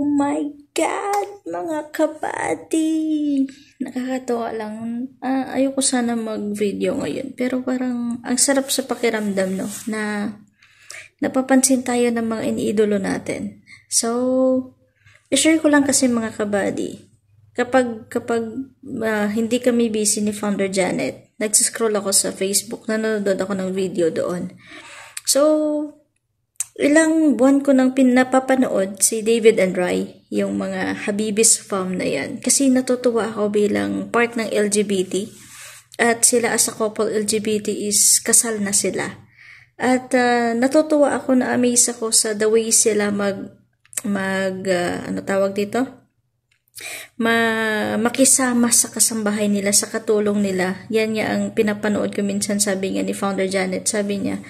Oh my God, mga kabady! Nakakatawa lang. Ayoko sana mag-video ngayon. Pero parang ang sarap sa pakiramdam, no? Na napapansin tayo ng mga iniidolo natin. So, i-share ko lang kasi mga kabady. Kapag hindi kami busy ni Founder Janet, nagsiscroll ako sa Facebook, nanonood ako ng video doon. So, ilang buwan ko nang pinapapanood si David and Rai, yung mga Habibis Fam na yan. Kasi natutuwa ako bilang part ng LGBT. At sila as a couple LGBT is kasal na sila. At natutuwa ako, na-amaze ako sa the way sila ano tawag dito? Makisama sa kasambahay nila, sa katulong nila. Yan nga ang pinapanood ko minsan, sabi nga ni Founder Janet, sabi niya,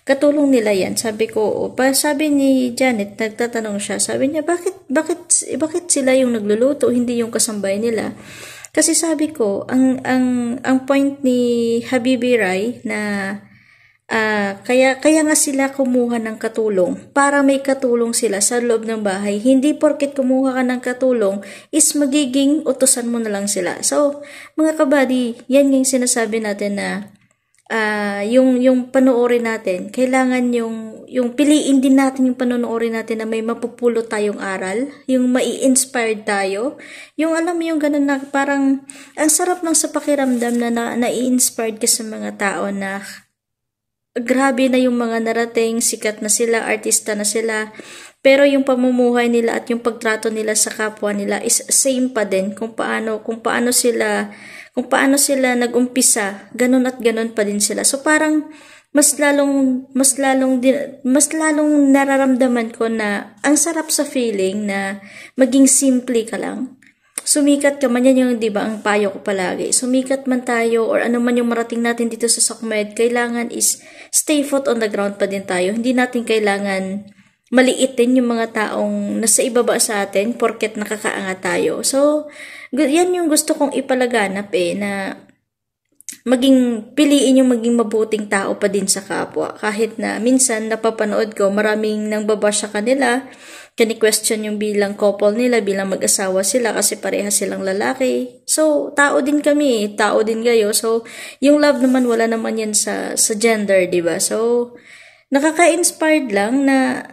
katulong nila yan. Sabi ko, sabi ni Janet, nagtatanong siya, sabi niya, bakit sila yung nagluluto, hindi yung kasambahay nila? Kasi sabi ko, ang point ni Habibi Rai na kaya nga sila kumuha ng katulong para may katulong sila sa loob ng bahay. Hindi porket kumuha ka ng katulong is magiging utusan mo na lang sila. So, mga kabady, yan yung sinasabi natin na yung panoorin natin, kailangan yung piliin din natin yung panonoorin natin na may mapupulot tayong aral, yung mai-inspired tayo, yung alam mo yung ganun na parang ang sarap lang sa pakiramdam na nai-inspired ka sa mga tao na grabe na yung mga narating, sikat na sila, artista na sila, pero yung pamumuhay nila at yung pagtrato nila sa kapwa nila is same pa din kung paano sila nag-umpisa, ganun at ganun pa din sila. So parang mas lalong nararamdaman ko na ang sarap sa feeling na maging simple ka lang. Sumikat ka man, yan yung, di ba, ang payo ko palagi. Sumikat man tayo or ano man yung marating natin dito sa SOCMED, kailangan is stay foot on the ground pa din tayo. Hindi natin kailangan maliitin yung mga taong nasa ibaba sa atin porket nakakaangat tayo. So, yan yung gusto kong ipalaganap na piliin yung maging mabuting tao pa din sa kapwa. Kahit na minsan napapanood ko, maraming nang babash sa kanila, kani-question yung bilang couple nila, bilang mag-asawa sila kasi pareha silang lalaki. So, tao din kami, tao din kayo. So, yung love naman, wala naman yan sa gender, diba? So, nakaka-inspired lang na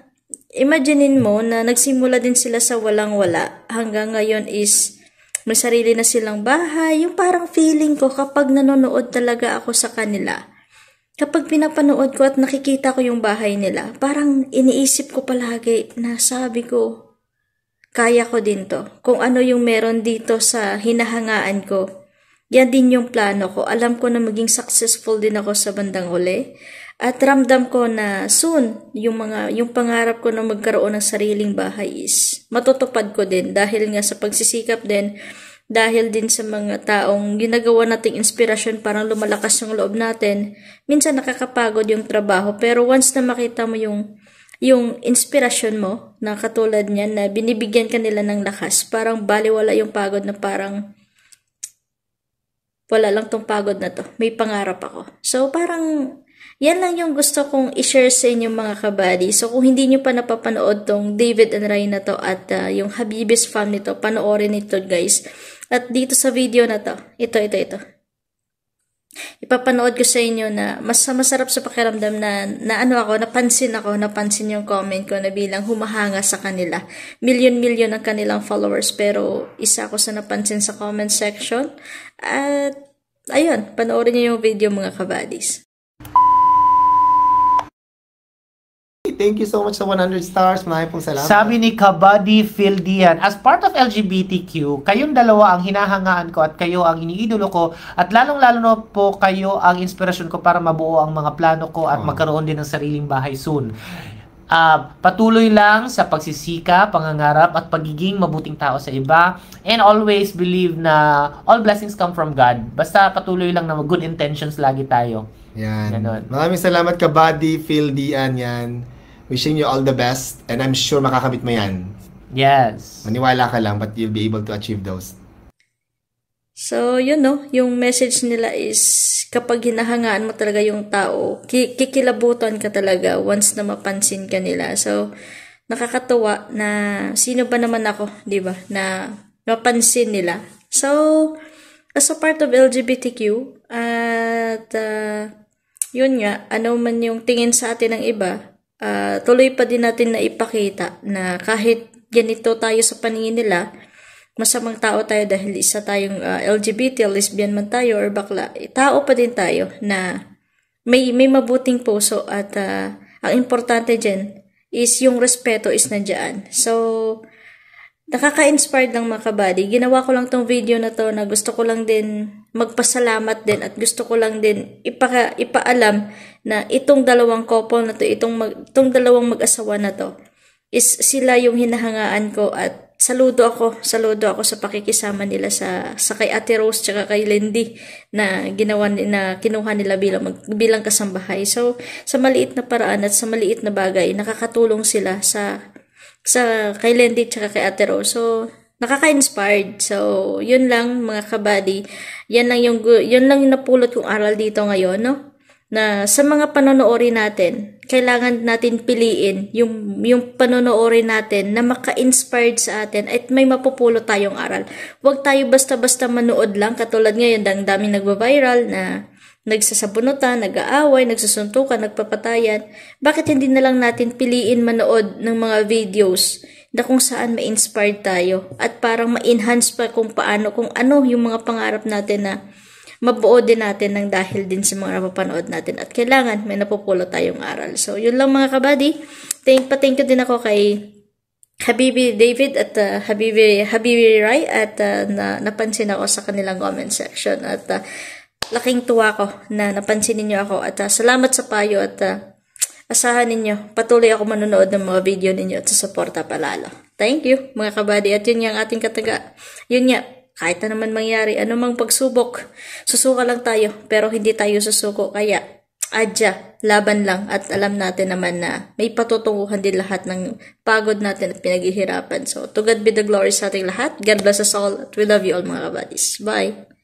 imaginein mo na nagsimula din sila sa walang-wala. Hanggang ngayon is may sarili na silang bahay. Yung parang feeling ko kapag nanonood talaga ako sa kanila, kapag pinapanood ko at nakikita ko yung bahay nila, parang iniisip ko palagi na sabi ko, kaya ko din to. Kung ano yung meron dito sa hinahangaan ko, yan din yung plano ko. Alam ko na maging successful din ako sa bandang huli. At ramdam ko na soon, yung pangarap ko na magkaroon ng sariling bahay is matutupad ko din dahil nga sa pagsisikap din, dahil din sa mga taong ginagawa nating inspirasyon, parang lumalakas yung loob natin. Minsan nakakapagod yung trabaho, pero once na makita mo yung inspirasyon mo, na katulad niyan na binibigyan ka nila ng lakas, parang baliwala yung pagod na parang wala lang tong pagod na to, may pangarap ako. So parang yan lang yung gusto kong i-share sa inyo mga kabady. So kung hindi nyo pa napapanood tong David and Rai na to at yung Habibis Fam nito, panoorin ito guys. At dito sa video na to, ito. Ipapanood ko sa inyo na masarap sa pakiramdam na napansin yung comment ko na bilang humahanga sa kanila. Milyon ang kanilang followers, pero isa ako sa napansin sa comment section. At ayun, panoorin niyo yung video mga kabadis. Thank you so much sa 100 stars. Maraming pong salamat. Sabi ni Kabady Fildian, as part of LGBTQ, kayong dalawa ang hinahangaan ko at kayo ang iniidolo ko at lalong-lalo na po kayo ang inspirasyon ko para mabuo ang mga plano ko at magkaroon din ng sariling bahay soon. Patuloy lang sa pagsisika, pangangarap at pagiging mabuting tao sa iba, and always believe na all blessings come from God. Basta patuloy lang na good intentions lagi tayo. Yan. Ganon. Maraming salamat Kabady Fildian yan. Wishing you all the best, and I'm sure makakabit mo yan. Yes. Maniwala ka lang, but you'll be able to achieve those. So, yun no, yung message nila is kapag hinahangaan mo talaga yung tao, kikilabutan ka talaga once na mapansin ka nila. So, nakakatuwa na sino ba naman ako, di ba, na mapansin nila. So, as a part of LGBTQ, at yun nga, ano man yung tingin sa atin ng iba, tuloy pa din natin na ipakita na kahit ganito tayo sa paningin nila, masamang tao tayo dahil isa tayong LGBT, lesbian man tayo or bakla, tao pa din tayo na may mabuting puso at ang importante dyan is yung respeto is nandyan. So, nakaka-inspired lang mga kabady. Ginawa ko lang tong video na to na gusto ko lang din magpasalamat din at gusto ko lang din ipaalam na itong dalawang couple na to, itong dalawang mag-asawa na to is sila yung hinahangaan ko at saludo ako sa pakikisama nila sa kay Ate Rose tsaka kay Lindy na kinuha nila bilang kasambahay. So, sa maliit na paraan at sa maliit na bagay, nakakatulong sila sa kay Lindy tsaka kay Ate Rose. So, nakaka-inspired. So, yun lang mga kabady. Yun lang yung napulot kong aral dito ngayon, no? Na sa mga panonoodin natin, kailangan natin piliin yung panonoodin natin na maka-inspired sa atin at may mapupulot tayong aral. Huwag tayo basta-basta manood lang, katulad ngayon, ang daming nagba-viral na nagsasabunutan, nag-aaway, nagsusuntukan, nagpapatayan. Bakit hindi na lang natin piliin manood ng mga videos na kung saan ma-inspired tayo at parang ma-enhance pa kung ano yung mga pangarap natin na mabuo din natin ng dahil din sa mga napapanood natin at kailangan may napupulot tayong aral. So, yun lang mga kabady. Thank you din ako kay Habibi David at Habibi Rai at napansin ako sa kanilang comment section at laking tuwa ko na napansin ninyo ako at salamat sa payo at asahan ninyo patuloy ako manonood ng mga video ninyo at susuporta palalo. Thank you mga kabady at yun yung ating kataga. Yun nga, kahit na naman mangyari, anumang pagsubok, susuka lang tayo, pero hindi tayo susuko. Kaya, laban lang at alam natin naman na may patutunguhan din lahat ng pagod natin at pinaghihirapan. So, to God be the glory sa ating lahat. God bless us all at we love you all mga kabadis. Bye!